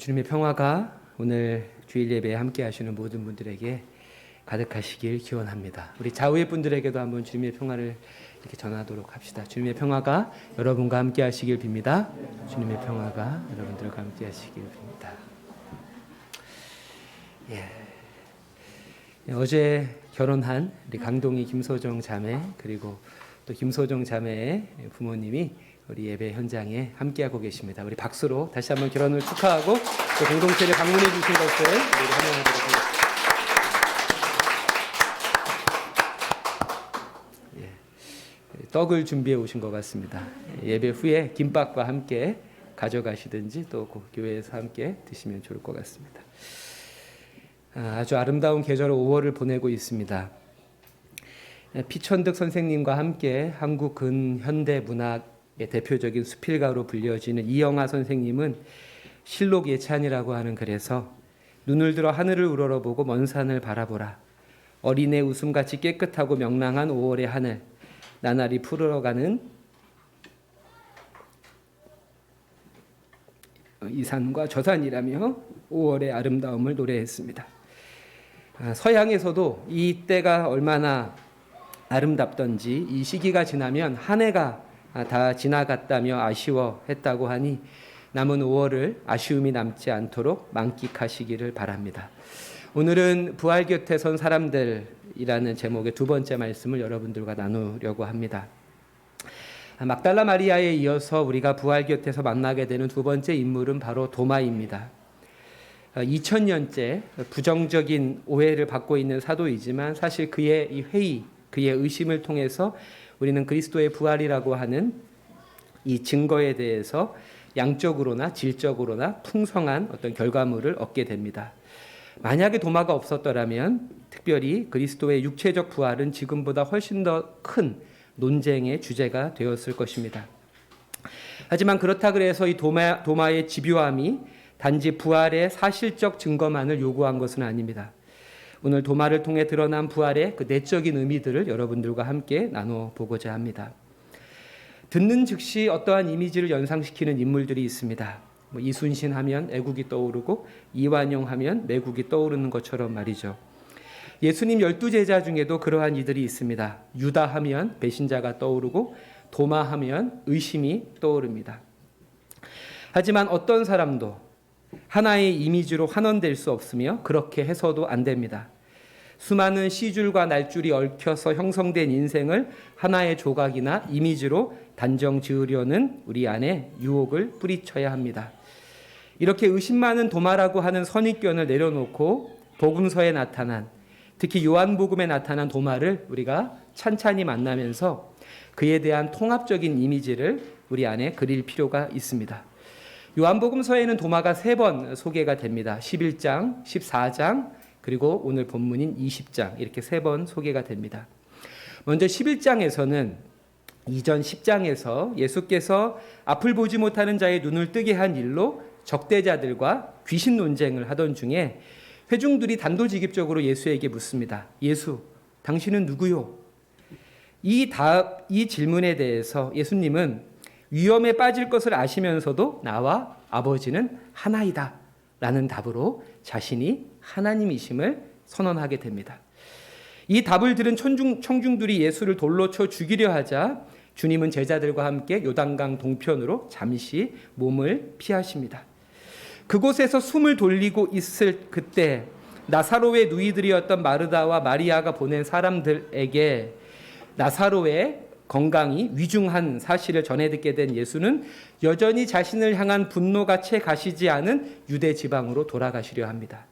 주님의 평화가 오늘 주일 예배에 함께 하시는 모든 분들에게 가득하시길 기원합니다. 우리 좌우의 분들에게도 한번 주님의 평화를 이렇게 전하도록 합시다. 주님의 평화가 여러분과 함께 하시길 빕니다. 주님의 평화가 여러분들과 함께 하시길 빕니다. 어제 결혼한 우리 강동희 김소정 자매, 그리고 또 김소정 자매의 부모님이 우리 예배 현장에 함께하고 계십니다. 우리 박수로 다시 한번 결혼을 축하하고 또 공동체를 방문해 주신 것을 우리 환영하도록 하겠습니다. 떡을 준비해 오신 것 같습니다. 예배 후에 김밥과 함께 가져가시든지 또 교회에서 함께 드시면 좋을 것 같습니다. 아주 아름다운 계절 5월을 보내고 있습니다. 피천득 선생님과 함께 한국 근현대 문학의 대표적인 수필가로 불려지는 이영하 선생님은 실록 예찬이라고 하는 글에서 눈을 들어 하늘을 우러러보고 먼 산을 바라보라. 어린애 웃음같이 깨끗하고 명랑한 5월의 하늘, 나날이 푸르러가는 이 산과 저 산이라며 5월의 아름다움을 노래했습니다. 서양에서도 이 때가 얼마나 아름답던지 이 시기가 지나면 한 해가 다 지나갔다며 아쉬워했다고 하니 남은 5월을 아쉬움이 남지 않도록 만끽하시기를 바랍니다. 오늘은 부활 곁에 선 사람들이라는 제목의 두 번째 말씀을 여러분들과 나누려고 합니다. 막달라 마리아에 이어서 우리가 부활 곁에서 만나게 되는 두 번째 인물은 바로 도마입니다. 2000년째 부정적인 오해를 받고 있는 사도이지만 사실 그의 이 회의, 그의 의심을 통해서 우리는 그리스도의 부활이라고 하는 이 증거에 대해서 양적으로나 질적으로나 풍성한 어떤 결과물을 얻게 됩니다. 만약에 도마가 없었더라면 특별히 그리스도의 육체적 부활은 지금보다 훨씬 더 큰 논쟁의 주제가 되었을 것입니다. 하지만 그렇다 그래서 이 도마의 집요함이 단지 부활의 사실적 증거만을 요구한 것은 아닙니다. 오늘 도마를 통해 드러난 부활의 그 내적인 의미들을 여러분들과 함께 나눠보고자 합니다. 듣는 즉시 어떠한 이미지를 연상시키는 인물들이 있습니다. 이순신 하면 애국이 떠오르고 이완용 하면 매국이 떠오르는 것처럼 말이죠. 예수님 12제자 중에도 그러한 이들이 있습니다. 유다 하면 배신자가 떠오르고 도마 하면 의심이 떠오릅니다. 하지만 어떤 사람도 하나의 이미지로 환원될 수 없으며 그렇게 해서도 안 됩니다. 수많은 시줄과 날줄이 얽혀서 형성된 인생을 하나의 조각이나 이미지로 단정 지으려는 우리 안에 유혹을 뿌리쳐야 합니다. 이렇게 의심 많은 도마라고 하는 선입견을 내려놓고 복음서에 나타난, 특히 요한복음에 나타난 도마를 우리가 찬찬히 만나면서 그에 대한 통합적인 이미지를 우리 안에 그릴 필요가 있습니다. 요한복음서에는 도마가 3번 소개가 됩니다. 11장, 14장, 그리고 오늘 본문인 20장 이렇게 3번 소개가 됩니다. 먼저 11장에서는 이전 10장에서 예수께서 앞을 보지 못하는 자의 눈을 뜨게 한 일로 적대자들과 귀신 논쟁을 하던 중에 회중들이 단도직입적으로 예수에게 묻습니다. 예수, 당신은 누구요? 이 질문에 대해서 예수님은 위험에 빠질 것을 아시면서도 나와 아버지는 하나이다 라는 답으로 자신이 하나님이심을 선언하게 됩니다. 이 답을 들은 청중들이 예수를 돌로 쳐 죽이려 하자 주님은 제자들과 함께 요단강 동편으로 잠시 몸을 피하십니다. 그곳에서 숨을 돌리고 있을 그때 나사로의 누이들이었던 마르다와 마리아가 보낸 사람들에게 나사로의 건강이 위중한 사실을 전해 듣게 된 예수는 여전히 자신을 향한 분노가 채 가시지 않은 유대 지방으로 돌아가시려 합니다.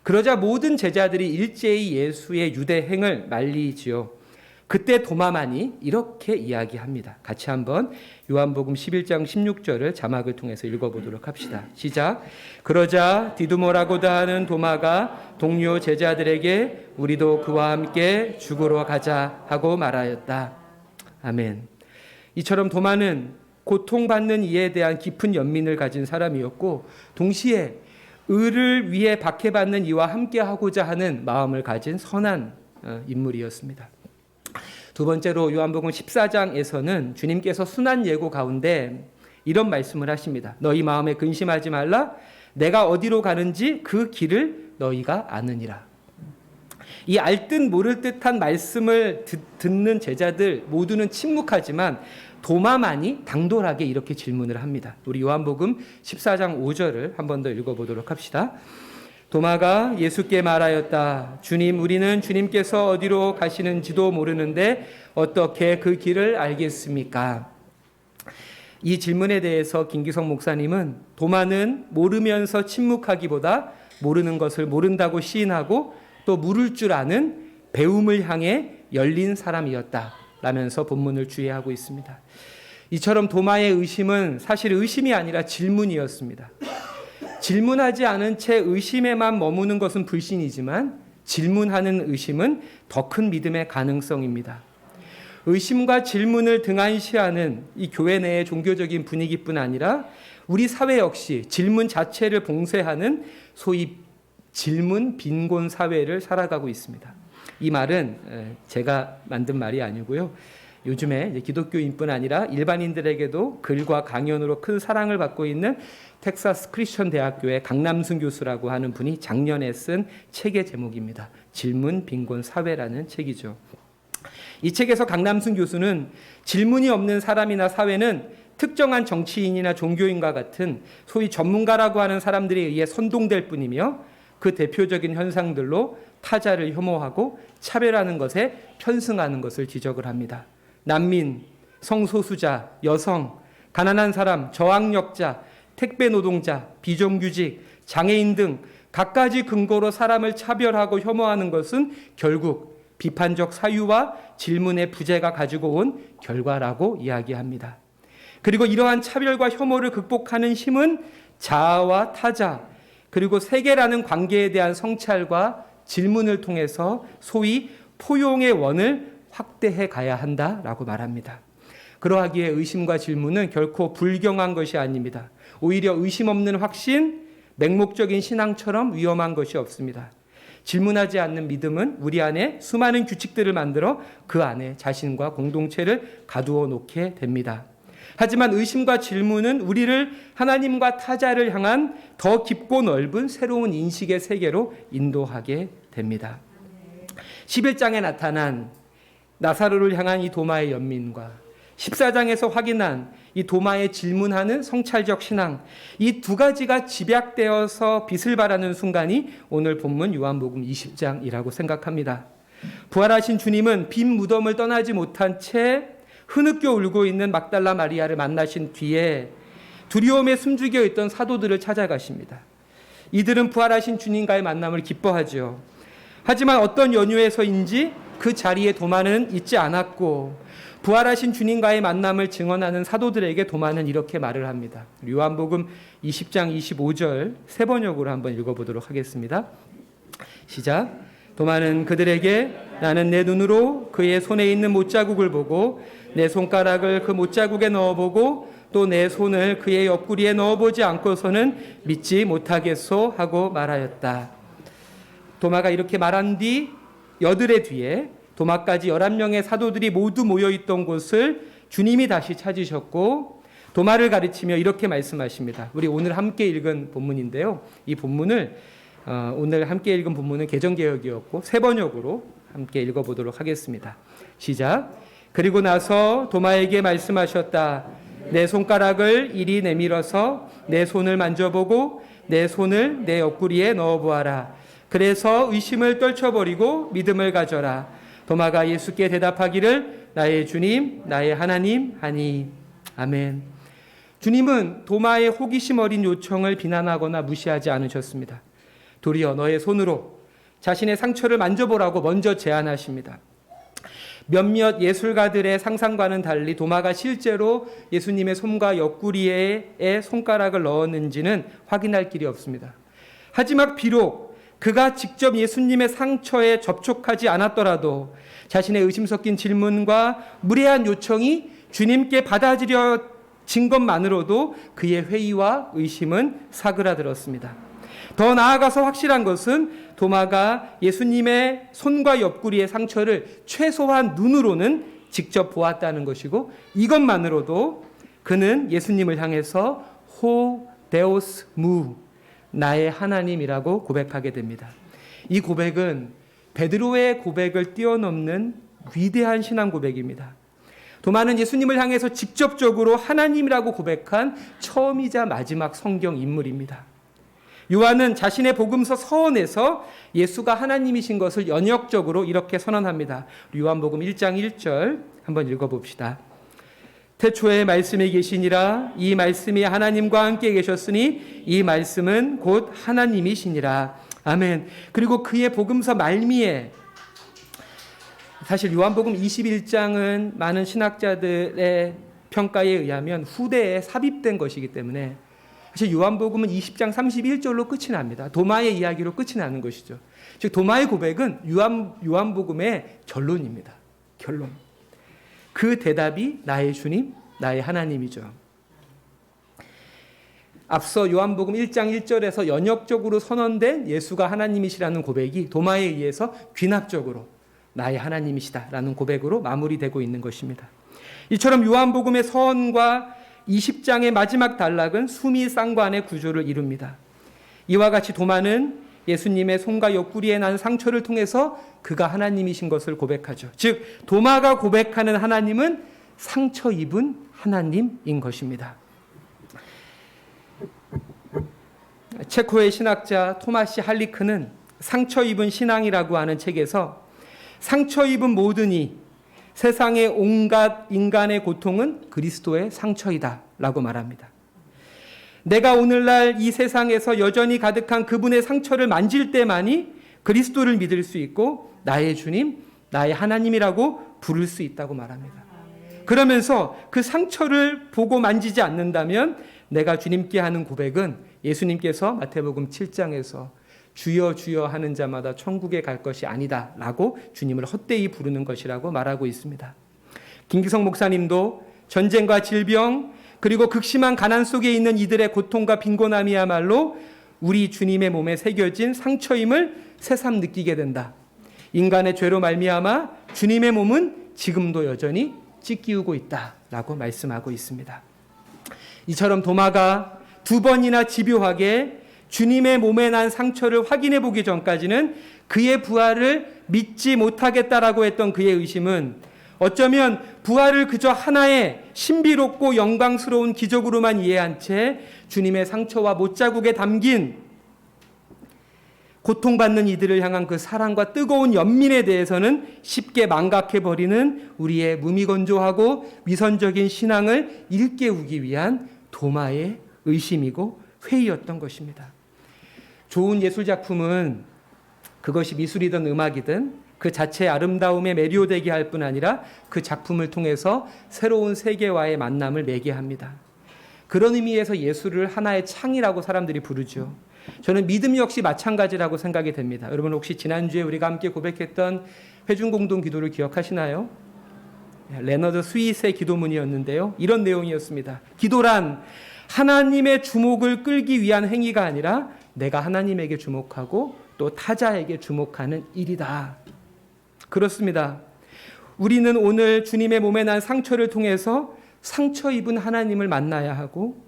그러자 모든 제자들이 일제히 예수의 유대행을 말리지요. 그때 도마만이 이렇게 이야기합니다. 같이 한번 요한복음 11장 16절을 자막을 통해서 읽어보도록 합시다. 시작. 그러자 디두모라고도 하는 도마가 동료 제자들에게 우리도 그와 함께 죽으러 가자 하고 말하였다. 아멘. 이처럼 도마는 고통받는 이에 대한 깊은 연민을 가진 사람이었고 동시에 의를 위해 박해받는 이와 함께하고자 하는 마음을 가진 선한 인물이었습니다. 두 번째로 요한복음 14장에서는 주님께서 순한 예고 가운데 이런 말씀을 하십니다. 너희 마음에 근심하지 말라. 내가 어디로 가는지 그 길을 너희가 아느니라. 이 알 듯 모를 듯한 말씀을 듣는 제자들 모두는 침묵하지만 도마만이 당돌하게 이렇게 질문을 합니다. 우리 요한복음 14장 5절을 한 번 더 읽어보도록 합시다. 도마가 예수께 말하였다. 주님, 우리는 주님께서 어디로 가시는지도 모르는데 어떻게 그 길을 알겠습니까? 이 질문에 대해서 김기성 목사님은 도마는 모르면서 침묵하기보다 모르는 것을 모른다고 시인하고 또 물을 줄 아는 배움을 향해 열린 사람이었다라면서 본문을 주의하고 있습니다. 이처럼 도마의 의심은 사실 의심이 아니라 질문이었습니다. 질문하지 않은 채 의심에만 머무는 것은 불신이지만 질문하는 의심은 더 큰 믿음의 가능성입니다. 의심과 질문을 등한시하는 이 교회 내의 종교적인 분위기뿐 아니라 우리 사회 역시 질문 자체를 봉쇄하는 소위 질문 빈곤 사회를 살아가고 있습니다. 이 말은 제가 만든 말이 아니고요. 요즘에 기독교인뿐 아니라 일반인들에게도 글과 강연으로 큰 사랑을 받고 있는 텍사스 크리스천 대학교의 강남순 교수라고 하는 분이 작년에 쓴 책의 제목입니다. 질문 빈곤 사회라는 책이죠. 이 책에서 강남순 교수는 질문이 없는 사람이나 사회는 특정한 정치인이나 종교인과 같은 소위 전문가라고 하는 사람들에 의해 선동될 뿐이며 그 대표적인 현상들로 타자를 혐오하고 차별하는 것에 편승하는 것을 지적을 합니다. 난민, 성소수자, 여성, 가난한 사람, 저학력자, 택배 노동자, 비정규직, 장애인 등 갖가지 근거로 사람을 차별하고 혐오하는 것은 결국 비판적 사유와 질문의 부재가 가지고 온 결과라고 이야기합니다. 그리고 이러한 차별과 혐오를 극복하는 힘은 자아와 타자, 그리고 세계라는 관계에 대한 성찰과 질문을 통해서 소위 포용의 원을 확대해 가야 한다라고 말합니다. 그러하기에 의심과 질문은 결코 불경한 것이 아닙니다. 오히려 의심 없는 확신, 맹목적인 신앙처럼 위험한 것이 없습니다. 질문하지 않는 믿음은 우리 안에 수많은 규칙들을 만들어 그 안에 자신과 공동체를 가두어 놓게 됩니다. 하지만 의심과 질문은 우리를 하나님과 타자를 향한 더 깊고 넓은 새로운 인식의 세계로 인도하게 됩니다. 11장에 나타난 나사로를 향한 이 도마의 연민과 14장에서 확인한 이 도마의 질문하는 성찰적 신앙, 이 두 가지가 집약되어서 빛을 발하는 순간이 오늘 본문 요한복음 20장이라고 생각합니다. 부활하신 주님은 빈 무덤을 떠나지 못한 채 흐느껴 울고 있는 막달라 마리아를 만나신 뒤에 두려움에 숨죽여 있던 사도들을 찾아가십니다. 이들은 부활하신 주님과의 만남을 기뻐하죠. 하지만 어떤 연유에서인지 그 자리에 도마는 있지 않았고 부활하신 주님과의 만남을 증언하는 사도들에게 도마는 이렇게 말을 합니다. 요한복음 20장 25절 세 번역으로 한번 읽어보도록 하겠습니다. 시작. 도마는 그들에게 나는 내 눈으로 그의 손에 있는 못자국을 보고 내 손가락을 그 못자국에 넣어보고 또 내 손을 그의 옆구리에 넣어보지 않고서는 믿지 못하겠소 하고 말하였다. 도마가 이렇게 말한 뒤 여드레 뒤에 도마까지 11명의 사도들이 모두 모여있던 곳을 주님이 다시 찾으셨고 도마를 가르치며 이렇게 말씀하십니다. 우리 오늘 함께 읽은 본문인데요. 이 본문을 오늘 함께 읽은 본문은 개정개혁이었고 세 번역으로 함께 읽어보도록 하겠습니다. 시작. 그리고 나서 도마에게 말씀하셨다. 내 손가락을 이리 내밀어서 내 손을 만져보고 내 손을 내 옆구리에 넣어보아라. 그래서 의심을 떨쳐버리고 믿음을 가져라. 도마가 예수께 대답하기를 나의 주님, 나의 하나님 하니. 아멘. 주님은 도마의 호기심 어린 요청을 비난하거나 무시하지 않으셨습니다. 도리어 너의 손으로 자신의 상처를 만져보라고 먼저 제안하십니다. 몇몇 예술가들의 상상과는 달리 도마가 실제로 예수님의 손과 옆구리에 손가락을 넣었는지는 확인할 길이 없습니다. 하지만 비록 그가 직접 예수님의 상처에 접촉하지 않았더라도 자신의 의심 섞인 질문과 무례한 요청이 주님께 받아들여진 것만으로도 그의 회의와 의심은 사그라들었습니다. 더 나아가서 확실한 것은 도마가 예수님의 손과 옆구리의 상처를 최소한 눈으로는 직접 보았다는 것이고 이것만으로도 그는 예수님을 향해서 호 데오스 무 나의 하나님이라고 고백하게 됩니다. 이 고백은 베드로의 고백을 뛰어넘는 위대한 신앙 고백입니다. 도마는 예수님을 향해서 직접적으로 하나님이라고 고백한 처음이자 마지막 성경 인물입니다. 요한은 자신의 복음서 서원에서 예수가 하나님이신 것을 연역적으로 이렇게 선언합니다. 요한복음 1장 1절 한번 읽어봅시다. 태초에 말씀이 계시니라. 이 말씀이 하나님과 함께 계셨으니 이 말씀은 곧 하나님이시니라. 아멘. 그리고 그의 복음서 말미에, 사실 요한복음 21장은 많은 신학자들의 평가에 의하면 후대에 삽입된 것이기 때문에 사실 요한복음은 20장 31절로 끝이 납니다. 도마의 이야기로 끝이 나는 것이죠. 즉 도마의 고백은 요한복음의 결론입니다. 결론. 그 대답이 나의 주님, 나의 하나님이죠. 앞서 요한복음 1장 1절에서 연역적으로 선언된 예수가 하나님이시라는 고백이 도마에 의해서 귀납적으로 나의 하나님이시다라는 고백으로 마무리되고 있는 것입니다. 이처럼 요한복음의 서원과 20장의 마지막 단락은 수미상관의 구조를 이룹니다. 이와 같이 도마는 예수님의 손과 옆구리에 난 상처를 통해서 그가 하나님이신 것을 고백하죠. 즉 도마가 고백하는 하나님은 상처 입은 하나님인 것입니다. 체코의 신학자 토마시 할리크는 상처 입은 신앙이라고 하는 책에서 상처 입은 모든 이 세상의 온갖 인간의 고통은 그리스도의 상처이다 라고 말합니다. 내가 오늘날 이 세상에서 여전히 가득한 그분의 상처를 만질 때만이 그리스도를 믿을 수 있고 나의 주님, 나의 하나님이라고 부를 수 있다고 말합니다. 그러면서 그 상처를 보고 만지지 않는다면 내가 주님께 하는 고백은 예수님께서 마태복음 7장에서 주여 주여 하는 자마다 천국에 갈 것이 아니다 라고 주님을 헛되이 부르는 것이라고 말하고 있습니다. 김기성 목사님도 전쟁과 질병 그리고 극심한 가난 속에 있는 이들의 고통과 빈곤함이야말로 우리 주님의 몸에 새겨진 상처임을 새삼 느끼게 된다. 인간의 죄로 말미암아 주님의 몸은 지금도 여전히 찢기우고 있다 라고 말씀하고 있습니다. 이처럼 도마가 두 번이나 집요하게 주님의 몸에 난 상처를 확인해 보기 전까지는 그의 부활을 믿지 못하겠다라고 했던 그의 의심은 어쩌면 부활을 그저 하나의 신비롭고 영광스러운 기적으로만 이해한 채 주님의 상처와 못자국에 담긴 고통받는 이들을 향한 그 사랑과 뜨거운 연민에 대해서는 쉽게 망각해버리는 우리의 무미건조하고 위선적인 신앙을 일깨우기 위한 도마의 의심이고 회의였던 것입니다. 좋은 예술작품은 그것이 미술이든 음악이든 그 자체의 아름다움에 매료되게 할 뿐 아니라 그 작품을 통해서 새로운 세계와의 만남을 맺게 합니다. 그런 의미에서 예술을 하나의 창이라고 사람들이 부르죠. 저는 믿음 역시 마찬가지라고 생각이 됩니다. 여러분 혹시 지난주에 우리가 함께 고백했던 회중공동 기도를 기억하시나요? 레너드 스윗의 기도문이었는데요. 이런 내용이었습니다. 기도란 하나님의 주목을 끌기 위한 행위가 아니라 내가 하나님에게 주목하고 또 타자에게 주목하는 일이다. 그렇습니다. 우리는 오늘 주님의 몸에 난 상처를 통해서 상처 입은 하나님을 만나야 하고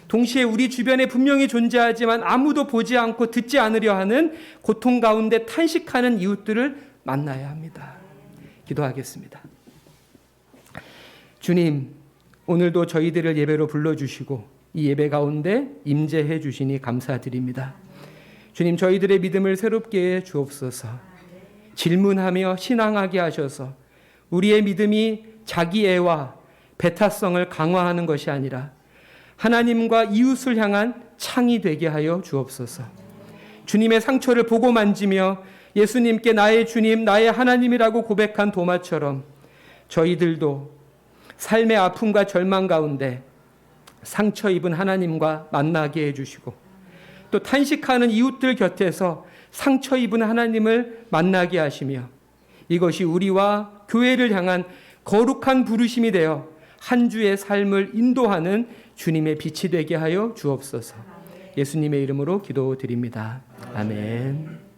동시에 우리 주변에 분명히 존재하지만 아무도 보지 않고 듣지 않으려 하는 고통 가운데 탄식하는 이웃들을 만나야 합니다. 기도하겠습니다. 주님, 오늘도 저희들을 예배로 불러주시고 이 예배 가운데 임재해 주시니 감사드립니다. 주님, 저희들의 믿음을 새롭게 해 주옵소서. 질문하며 신앙하게 하셔서 우리의 믿음이 자기애와 배타성을 강화하는 것이 아니라 하나님과 이웃을 향한 창이 되게 하여 주옵소서. 주님의 상처를 보고 만지며 예수님께 나의 주님, 나의 하나님이라고 고백한 도마처럼 저희들도 삶의 아픔과 절망 가운데 상처 입은 하나님과 만나게 해주시고 또 탄식하는 이웃들 곁에서 상처 입은 하나님을 만나게 하시며 이것이 우리와 교회를 향한 거룩한 부르심이 되어 한 주의 삶을 인도하는 주님의 빛이 되게 하여 주옵소서. 예수님의 이름으로 기도드립니다. 아멘.